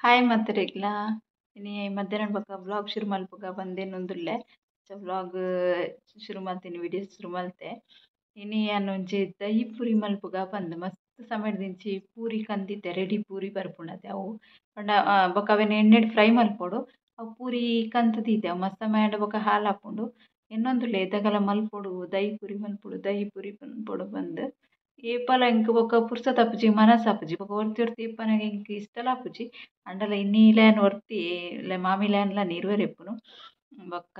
Hi ಮಾತ್ರೆಗ್ಲ ಇನಿ ಮಧ್ಯಾಹ್ನ ಬೊಕ ವ್ಲಾಗ್ ಶುರು ಮಲ್ಪುಗ ಬಂದೇನೊಂದುಲ್ಲೆ ವ್ಲಾಗ್ ಶುರು ಮಲ್ತೀನಿ ವಿಡಿಯೋಸ್ ಶುರು ಮಲ್ತೆ ಇನಿ ಒಂಜಿ ದಹಿ ಪೂರಿ ಮಲ್ಪುಗ ಬಂದು ಮಸ್ತ್ ಸಮಯದಿಂಚಿ ಪೂರಿ ಕಂದಿತ್ತೆ ರೆಡಿ ಪೂರಿ ಬರ್ಪುಂಡತೆ ಅವು ಪಂಡ ಬೊಕ ಅವೆನ್ ಎಣ್ಣೆಡ್ ಫ್ರೈ ಮಲ್ಪೊಡು ಅವು ಪೂರಿ ಕಂತದೀತೆ ಅವು ಮಸ್ತ್ ಸಮಯಡ್ ಬೊಕ ಹಾಲ್ ಹಾಪುಂಡು ಇನ್ನೊಂದುಲ್ಲೆ ಎದಗಲ ಮಲ್ಪೊಡು ದಹಿ ಪೂರಿ ಮಲ್ಪೊಡು ದಹಿ ಪೂರಿ ಮಲ್ಪೊಡು ಬಂದು ಏಪಲ ಎಂಕ್ ಬೊಕ ಪುರ್ಸತ್ ಆಪುಜಿ ಮನಸ್ ಆಪುಜಿ ಬೊಕ ಒರ್ತಿ ಒರ್ತಿ ಇಪ್ಪನಗ ಎಂಕ್ ಇಷ್ಟಲ ಆಪುಜಿ ಅಂಡಲ ಇನ್ನಿಲೆನ್ ಒರ್ತಿ ಮಾಮಿಲೆನ್ಲ ನೀರ್ವೆರ್ ಎಪ್ಪುನು ಬೊಕ್ಕ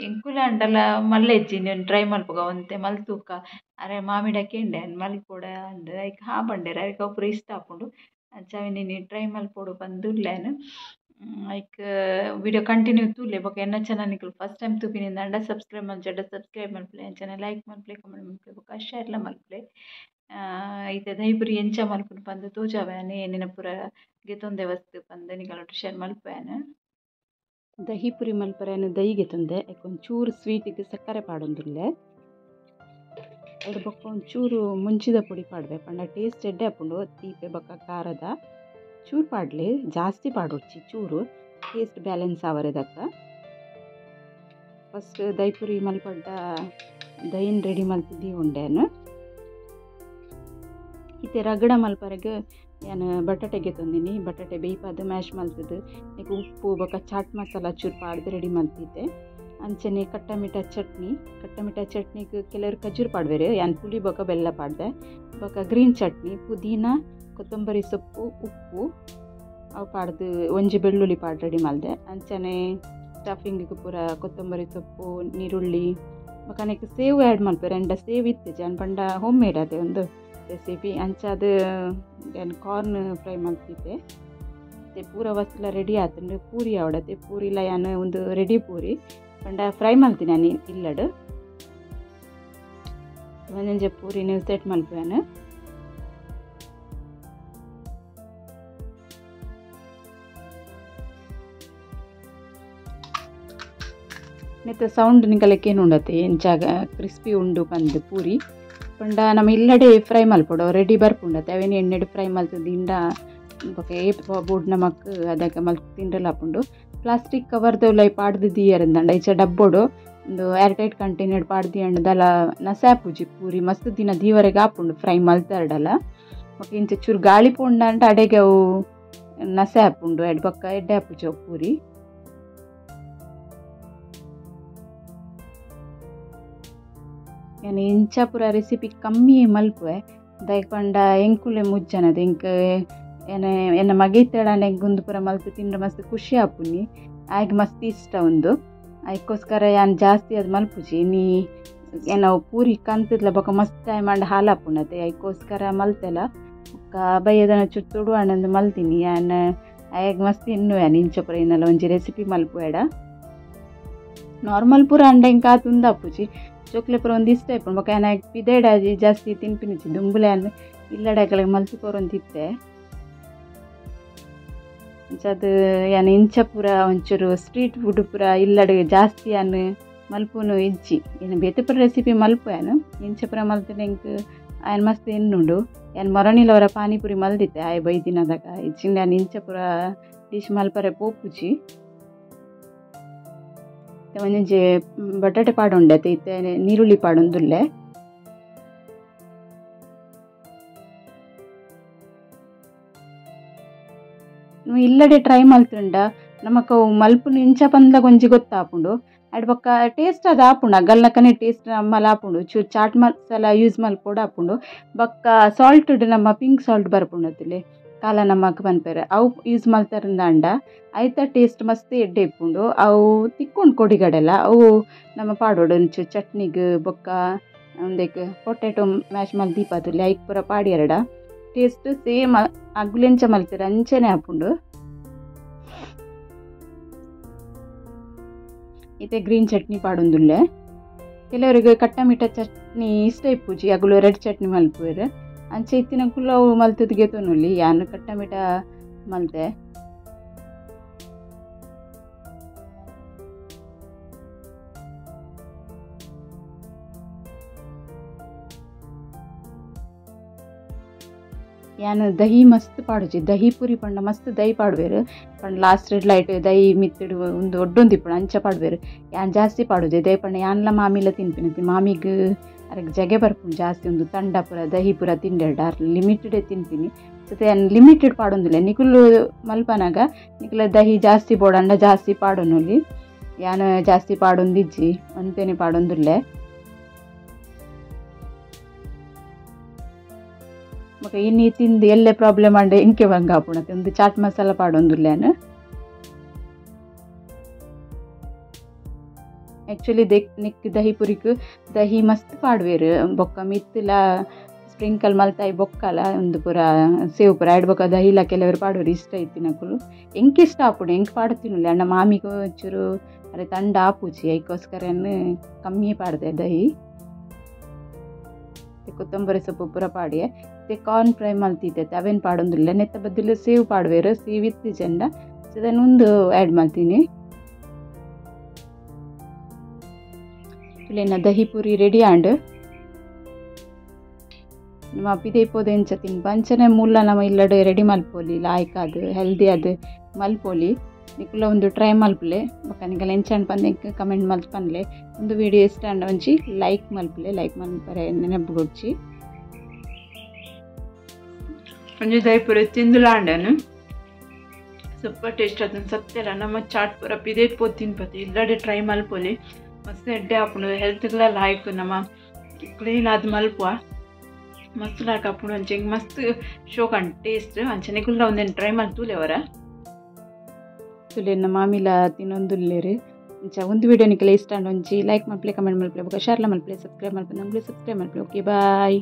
ಎಂಕುಲೆ ಅಂಡಲ ಮಲ್ಲ ಎಜ್ಜಿಂಡು ಟ್ರೈ ಮಲ್ಪುಗ ಒಂತೆ ಮಲ್ತುಕ ಅರೆ ಮಾಮಿಡಕ್ಕೆ ಎಂಡೆ ಮಲ್ಪೊಡ ಅಂದ್ ಐಕ್ ಹಾ ಬಂಡೆರ್ ಐಕ್ ಅವು ಪೂರ ಇಷ್ಟ ಆಪುಂಡು ಅಂಚ ಅವೆನ್ ಟ್ರೈ ಮಲ್ಪೊಡು ಬಂದುಲ್ಲೆನ್ ಐಕ್ ವಿಡಿಯೋ ಕಂಟಿನ್ಯೂ ತೂಲೆ ಬೊಕ ಎನ್ನ ಚಾನಲ್ ನಿಕುಲು ಫಸ್ಟ್ ಟೈಮ್ ತೂಪಿನಿಂದ ಅಂಡ ಸಬ್ಸ್ಕ್ರೈಬ್ ಮಲ್ಚಡ್ಡ ಸಬ್ಸ್ಕ್ರೈಬ್ ಮಲ್ಪುಲೆ ಅಂಚನೆ ಲೈಕ್ ಮಲ್ಪುಲೆ ಕಮೆಂಟ್ ಮಲ್ಪುಲೆ ಬೊಕ ಶೇರ್ಲ ಮಲ್ಪುಲೆ ಐತೆ ದಹಿ ಪೂರಿ ಎಂಚ ಮಲ್ಪುನು ಪಂದ್ ತೋಜಾವೆನ್ ಏನೆನ ಪೂರ ಗೆತೊಂದೆ ವಸ್ತು ಪಂದ್ ನಿಕುಲೊಟ್ಟು ಶೇರ್ ಮಲ್ಪುವೆನ್ ದಹಿ ಪೂರಿ ಮಲ್ಪರೆನ್ ದಹಿ ಗೆತೊಂದೆ ಐಕ್ ಒಂಚೂರು ಸ್ವೀಟಿಗೆ ಸಕ್ಕರೆ ಪಾಡೊಂದುಲ್ಲೆ ಐಡ್ ಬೊಕ ಒಂಚೂರು ಮುಂಚಿದ ಪುಡಿ ಪಾಡ್ವೆ ಪಂಡ ಟೇಸ್ಟ್ ಎಡ್ಡೆ ಆಪುಂಡು ತೀಪೆ ಬೊಕ ಖಾರದ ಚೂರು ಪಾಡ್ಲೆ ಜಾಸ್ತಿ ಪಾಡೊಡ್ಚಿ ಚೂರು ಟೇಸ್ಟ್ ಬ್ಯಾಲೆನ್ಸ್ ಆವರೆದಕ್ಕ ಫಸ್ಟ್ ದಹಿ ಪೂರಿ ಮಲ್ಪಡ್ಡ ದಹಿನ್ ರೆಡಿ ಮಲ್ತಿದ್ದಿ ಉಂಡೆನ್ ಇತ್ತೆ ರಗಡ ಮಲ್ಪರೆಗ್ ಏನು ಬಟಾಟೆ ಗೆತೊಂದಿನಿ ಬಟಾಟೆ ಬೇಯ್ಪದು ಮ್ಯಾಶ್ ಮಲ್ತದು ಈಗ ಉಪ್ಪು ಬೊಕ ಚಾಟ್ ಮಸಾಲ ಚೂರು ಪಾಡ್ದು ರೆಡಿ ಮಲ್ತಿದ್ದೆ ಅಂಚನೆ ಕಟ್ಟಮಿಟ ಚಟ್ನಿಗೆ ಕೆಲವರು ಖಜೂರ್ ಪಾಡ್ವೆರು ಯಾನ್ ಪುಳಿ ಬೊಕ ಬೆಲ್ಲ ಪಾಡ್ದೆ ಬೊಕ ಗ್ರೀನ್ ಚಟ್ನಿ ಪುದೀನ ಕೊತ್ತಂಬರಿ ಸೊಪ್ಪು ಉಪ್ಪು ಅವು ಪಾಡ್ದು ಒಂಜಿ ಬೆಳ್ಳುಳ್ಳಿ ಪಾಡ್ ರೆಡಿ ಮಲ್ದೆ ಅಂಚನೆ ಸ್ಟಫಿಂಗಿಗೆ ಪೂರ ಕೊತ್ತಂಬರಿ ಸೊಪ್ಪು ನೀರುಳ್ಳಿ ಬೊಕ ನೆಕ್ ಸೇವ್ ಆ್ಯಡ್ ಮಲ್ಪೆರು ಎಂಡ ಸೇವ್ ಇತ್ತೆ ಜಾನ್ ಪಂಡ ಹೋಮ್ ಮೇಡ್ ಅದೇ ಒಂದು ರೆಸಿಪಿ ಅಂಚ ಅದು ಏನು ಕಾರ್ನ್ ಫ್ರೈ ಮಲ್ತಿದ್ದೆ ಮತ್ತು ಪೂರ ವಸ್ತುಲ ರೆಡಿ ಆತಂಡು ಪೂರಿ ಆವಡತೆ ಪೂರಿಲ ಯಾನು ಒಂದು ರೆಡಿ ಪೂರಿ ಪಂಡ ಫ್ರೈ ಮಲ್ತೀನಿ ನಾನು ಇಲ್ಲಡು ಒಂದೊಂಜೆ ಪೂರಿ ನೀವು ಸೆಟ್ ಮಲ್ಪುವೆನು ನೆತ್ತ ಸೌಂಡ್ ನಿಕಲಕ್ಕೇನು ಉಂಡತೆ ಎಂಚಾಗ ಕ್ರಿಸ್ಪಿ ಉಂಡು ಬಂದು ಪೂರಿ ಪಂಡ ನಮ್ಮ ಇಲ್ಲಡೆ ಫ್ರೈ ಮಲ್ಪೊಡು ರೆಡಿ ಬರ್ಪುಂಡತೆ ಅವೇನು ಎಣ್ಣೆಡು ಫ್ರೈ ಮಲ್ತದಿಂದ ಬೊಕ ಏಪ್ ಬೋರ್ಡ್ ನಮಕ್ ಅದಕ್ಕೆ ಮಲ್ತು ತಿಂಡ್ರಲಾಪುಂಡು ಪ್ಲಾಸ್ಟಿಕ್ ಕವರ್ದೊಲೈ ಪಾಡ್ದು ದಿಯರಂದಂಡ ಈಚೆ ಡಬ್ಬೋಡು ಒಂದು ಏರ್ ಟೈಟ್ ಕಂಟೈನರ್ ಪಾಡ್ದು ಅಂಡದಲ ನಸಾಪುಜಿ ಪೂರಿ ಮಸ್ತ್ ದಿನ ದೀವರೆಗೆ ಆಪುಂಡು ಫ್ರೈ ಮಲ್ತಾರ್ಡಲ ಬೊಕ ಇಂಚೆ ಚೂರು ಗಾಳಿ ಪೋಂಡ ಅಂಟ ಅಡೆಗೆ ಅವು ನಸೆ ಆಪುಂಡು ಎಡ್ ಬೊಕ್ಕ ಎಡ್ಡೆ ಆಪುಜಿ ಅವು ಪೂರಿ ಏನು ಇಂಚ ಪೂರ ರೆಸಿಪಿ ಕಮ್ಮಿ ಮಲ್ಪುವೆ ದೈಕ್ ಪಂಡ ಎಂಕುಲೆ ಮುಜ್ಜನದ ಎಂಕ್ ಏನೇ ಎನ್ನ ಮಗೈತೇಡಾಂಡ ಎಂಗುಂದು ಪೂರ ಮಲ್ತು ತಿಂದ್ರೆ ಮಸ್ತ್ ಖುಷಿ ಆಪುನಿ ಆಯ್ಕೆ ಮಸ್ತ್ ಇಷ್ಟ ಒಂದು ಅದಕ್ಕೋಸ್ಕರ ಯಾನ್ ಜಾಸ್ತಿ ಅದು ಮಲ್ಪುಜಿ ನೀ ಏನವು ಪೂರಿ ಕಂತದ್ಲ ಬೊಕ ಮಸ್ತ್ ಟೈಮ್ ಅಂಡ್ ಹಾಲು ಹಾಪುಂಡತೆ ಅದಕ್ಕೋಸ್ಕರ ಮಲ್ತೆಲ್ಲ ಬೊಕ ಬೈಯದನ ಚುಟ್ಟು ತುಡು ಅಣ್ಣಂದು ಮಲ್ತೀನಿ ಯಾನ್ ಆಯ್ಕೆ ಮಸ್ತ್ ಇನ್ನುವೇನು ಇಂಚ ಪೂರ ಇನ್ನೆಲ್ಲ ಒಂಜಿ ರೆಸಿಪಿ ಮಲ್ಪುವೇಡ ನಾರ್ಮಲ್ ಪೂರ ಅಂಡ ಎಂಕ ಆತುಂದು ಆಪುಜಿ ಚೊಕ್ಲೆ ಪೂರ ಒಂದು ಇಷ್ಟ ಆಯ್ಪುಂಡು ಬೊಕ ಏನ ಪಿದೇಡಾಜಿ ಜಾಸ್ತಿ ತಿನ್ಪಿನಿಚ್ಚಿ ದುಂಬುಲೆ ಅನ್ನು ಇಲ್ಲಡಗಳಿಗೆ ಮಲ್ತು ಪೋರೊಂದಿತ್ತೆ ಅದು ಏನು ಇಂಚ ಪೂರ ಒಂಚೂರು ಸ್ಟ್ರೀಟ್ ಫುಡ್ ಪೂರ ಇಲ್ಲಡೆ ಜಾಸ್ತಿ ಅನ್ನು ಮಲ್ಪುನು ಇಜ್ಜಿ ಏನು ಬೇತೆ ಪೂರ ರೆಸಿಪಿ ಮಲ್ಪುವೇನು ಇಂಚ ಪೂರ ಮಲ್ತಿನ ಎಂಕ್ ಆಯ್ನ ಮಸ್ತ್ ಎನ್ನುಂಡು ಏನು ಮೊರಣಿಲವರ ಪಾನಿಪುರಿ ಮಲ್ದಿತ್ತೆ ಆಯ್ ಬೈದಿನದಾಗ ಇಚ್ಚಿಂದ ಏನು ಇಂಚ ಪೂರ ಡಿಶ್ ಮಲ್ಪರೆ ಪೋಪುಜಿ ಒಂದೊಂಜಿ ಬಟಾಟೆ ಪಾಡುಂಡತೆ ಇತ್ತೆ ನೀರುಳ್ಳಿ ಪಾಡೊಂದುಲ್ಲೆ ಇಲ್ಲಡೆ ಟ್ರೈ ಮಲ್ತುಂಡ ನಮಕ್ ಮಲ್ಪುನು ಇಂಚ ಪಂದ್ಲ ಗೊಂಜಿ ಗೊತ್ತಾಪುಂಡು ಅಡ್ ಬೊಕ್ಕ ಟೇಸ್ಟ್ ಅದು ಆಪುಂಡು ಅಗಲ್ನಕನೆ ಟೇಸ್ಟ್ ನಮ್ಮಲ್ಲಿ ಆಪುಂಡು ಚೂರು ಚಾಟ್ ಮಸಾಲ ಯೂಸ್ ಮಲ್ಪೊಡು ಆಪುಂಡು ಬೊಕ್ಕ ಸಾಲ್ಟ್ ನಮ್ಮ ಪಿಂಕ್ ಸಾಲ್ಟ್ ಬರ್ಪುಂಡತಿಲೆ ಕಾಲ ನಮಕ್ ಪನ್ಪೆರೆ ಅವು ಯೂಸ್ ಮಲ್ತಾರಂದ ಐತ ಟೇಸ್ಟ್ ಮಸ್ತ್ ಎಡ್ಡೆ ಇಪ್ಪುಂಡು ಅವು ತಿಕ್ಕೊಂಡು ಕೊಡಿಗಡೆಲ್ಲ ಅವು ನಮ್ಮ ಪಾಡೋಡು ಒಂಚೂರು ಚಟ್ನಿಗೆ ಬೊಕ್ಕ ಒಂದಕ್ಕೆ ಪೊಟ್ಯಾಟೊ ಮ್ಯಾಶ್ ಮಲ್ ದೀಪದಲ್ಲಿ ಐಕ್ ಪೂರ ಪಾಡಿ ಎರಡ ಟೇಸ್ಟ್ ಸೇಮ್ ಅಗ್ಲೆಂಚ ಮಲ್ತಿರ ಅಂಚನೆ ಆಪುಂಡು ಇತ್ತೆ ಗ್ರೀನ್ ಚಟ್ನಿ ಪಾಡೊಂದುಲ್ಲೆ ಕೆಲವರಿಗೆ ಕಟ್ಟಮಿಟ ಚಟ್ನಿ ಇಷ್ಟ ಇಪ್ಪುಜಿ ಅಗುಲು ರೆಡ್ ಚಟ್ನಿ ಮಲ್ಪುವೆರು ಅಂಚೆ ಇತ್ತಿನ ಕುಲ್ಲವು ಮಲ್ತದ ಗೆತೊನುಲ್ಲಿ ಯಾನು ಕಟ್ಟಮಿಟ ಮಲ್ತೆ यान दही मस्त पाडुची दही पुरी पंड मस्त दही पाडवेರು पंड लास्ट रेड लाइट दही मित्तिಡು ಒಂದು ಒಡ್ಡೊಂದಿಪ್ಪುಡು ಅಂಚ ಪಾಡ್ವೆರು ಯಾನ್ ಜಾಸ್ತಿ ಪಾಡುಜೆ ದೈ ಪಂಡ ಯಾನ್ಲ ಮಾಮಿಲ ತಿನ್ಪಿನತಿ ಮಾಮಿಗ್ ಅರಗ್ ಜಗೆ ಬರ್ಪುಂಡು ಜಾಸ್ತಿ ಒಂದು ತಂಡ ಪುರ ದಹಿ ಪುರ ತಿಂಡೆರ್ಡ ಲಿಮಿಟೆಡ್ ತಿನ್ಪಿನಿ ಸತೆ ಯಾನ್ ಲಿಮಿಟೆಡ್ ಪಾಡೊಂದಿಲ್ಲ ನಿಕುಲು ಮಲ್ಪನಾಗ ನಿಕುಲ ದಹಿ ಜಾಸ್ತಿ ಬೋಡಂಡ ಜಾಸ್ತಿ ಪಾಡೊನೊಲಿ ಯಾನ್ ಜಾಸ್ತಿ ಪಾಡೊಂದಿಜ್ಜಿ ಒಂತೇನೆ ಪಾಡೊಂದುಲ್ಲೆ मग इन्नी तिंद एल्ले प्रॉब्लम अंडे इंके वंगा आपुणते ಒಂದು ಚಾಟ್ ಮಸಾಲ ಪಾಡೊಂದುಲ್ಲೇನ ಆಕ್ಚುಲಿ ನಿಕ್ ದಹಿ ಪುರಿಕ್ ದಹಿ ಮಸ್ತ್ ಪಾಡ್ವೇರು ಬೊಕ್ಕ ಮಿತ್ತಲ ಸ್ಪ್ರಿಂಕಲ್ ಮಲ್ತಾಯಿ ಬೊಕ್ಕಲ ಒಂದು ಪುರ ಸೇವ್ ಪುರ ಆಡ್ ಬೊಕ್ಕ ದಹಿಲ ಕೆಲವರು ಪಾಡೋರು ಇಷ್ಟ ಐತಿ ನಕುಲು ಎಂಕೆ ಇಷ್ಟ ಆಪುಡು ಎಂಕ್ ಪಾಡ್ತೀನುಲ್ಲ ಅಣ್ಣ ಮಾಮಿಗೂ ಚೂರು ಅರೆ ತಂಡ ಆಪುಚಿ ಐಕೋಸ್ಕರನ್ನು ಕಮ್ಮಿ ಪಾಡ್ದೆ ದಹಿ ಕೊತ್ತಂಬರಿ ಸೊಪ್ಪು ಪೂರ ಪಾಡಿಯೆ ಕಾರ್ನ್ ಫ್ರೈ ಮಲ್ತಿದ್ದೈತೆ ಅವೇನು ಪಾಡೊಂದಿಲ್ಲ ನೆತ್ತ ಬದಲು ಸೇವ್ ಪಾಡುವೇರು ಸೇವ್ ಇತ್ತು ಜಂಡ ಅದನ್ನೊಂದು ಆ್ಯಡ್ ಮಾಡ್ತೀನಿ ಇಲ್ಲೇನ ದಹಿ ಪೂರಿ ರೆಡಿ ಆಂಡ್ ನಮ್ಮ ಪಿದೆ ಪೋದೆ ಎಂಚ ತಿನ್ಪ ಅಂಚನೆ ಮೂಲ ನಮ್ಮ ಇಲ್ಲಡೆ ರೆಡಿ ಮಲ್ಪೋಲಿ ಲಾಯ್ಕ್ ಅದು ಹೆಲ್ದಿ ಅದು ಮಲ್ಪೋಲಿ ನಿಕುಲ ಒಂದು ಟ್ರೈ ಮಲ್ಪಲೆ ಬೊಕ್ಕ ನಿಕಲ್ ಎಂಚಂಡ್ ಪಂದೆ ಕಮೆಂಟ್ ಮಲ್ಪನ್ಲೆ ಒಂದು ವಿಡಿಯೋ ಇಷ್ಟ ಅಂಡ ಒಂಚಿ ಲೈಕ್ ಮಲ್ಪಲೆ ಲೈಕ್ ಮಲ್ಪರೆ ನೆನಪುಗೊಡ್ಚಿ ಒಂಜಿ ದಹಿ ಪೂರಿ ತಿಂದುಲಾಂಡನು ಸೂಪರ್ ಟೇಸ್ಟ್ ಅದನ್ನು ಸತ್ಯಲ್ಲ ನಮ್ಮ ಚಾಟ್ ಪೂರ ಪಿದೆ ಪೋದು ತಿನ್ಪತಿ ಇಲ್ಲಡೆ ಟ್ರೈ ಮಲ್ಪೊಲಿ ಮಸ್ತ್ ಎಡ್ಡೆ ಹಾಪುಂಡು ಹೆಲ್ತ್ಗೆಲ್ಲ ಲಾಯ್ಕ್ ನಮ್ಮ ಕ್ಲೀನ್ ಆದ ಮಲ್ಪುವ ಮಸ್ತ್ ಲಾಯ್ಕ್ ಹಾಪುಂಡು ಅಂಚೆ ಮಸ್ತ್ ಶೋಕಂಡು ಟೇಸ್ಟ್ ಅಂಚೆ ನಿಕುಲ್ಲ ಒಂದೇನು ಟ್ರೈ ಮಲ್ತೂಲೆವರ ತುಲೆನ್ನ ಮಾಮಿಲ ತಿನ್ನೊಂದುಲ್ಲೇರು ಇಂಚ ಒಂದು ವಿಡಿಯೋ ನಿಕಲೆ ಇಷ್ಟ ಅಂಡ್ ಒಂಚಿ ಲೈಕ್ ಮಲ್ಪಲೆ ಕಮೆಂಟ್ ಮಲ್ಪಲೆ ಬೊಕ ಶೇರ್ ಮಲ್ಪಲೆ ಸಬ್ಸ್ಕ್ರೈಬ್ ಮಲ್ಪಲೆ ನಮ್ಗೆ ಸಬ್ಸ್ಕ್ರೈಬ್ ಮಲ್ಪಲೆ ಓಕೆ ಬಾಯ್.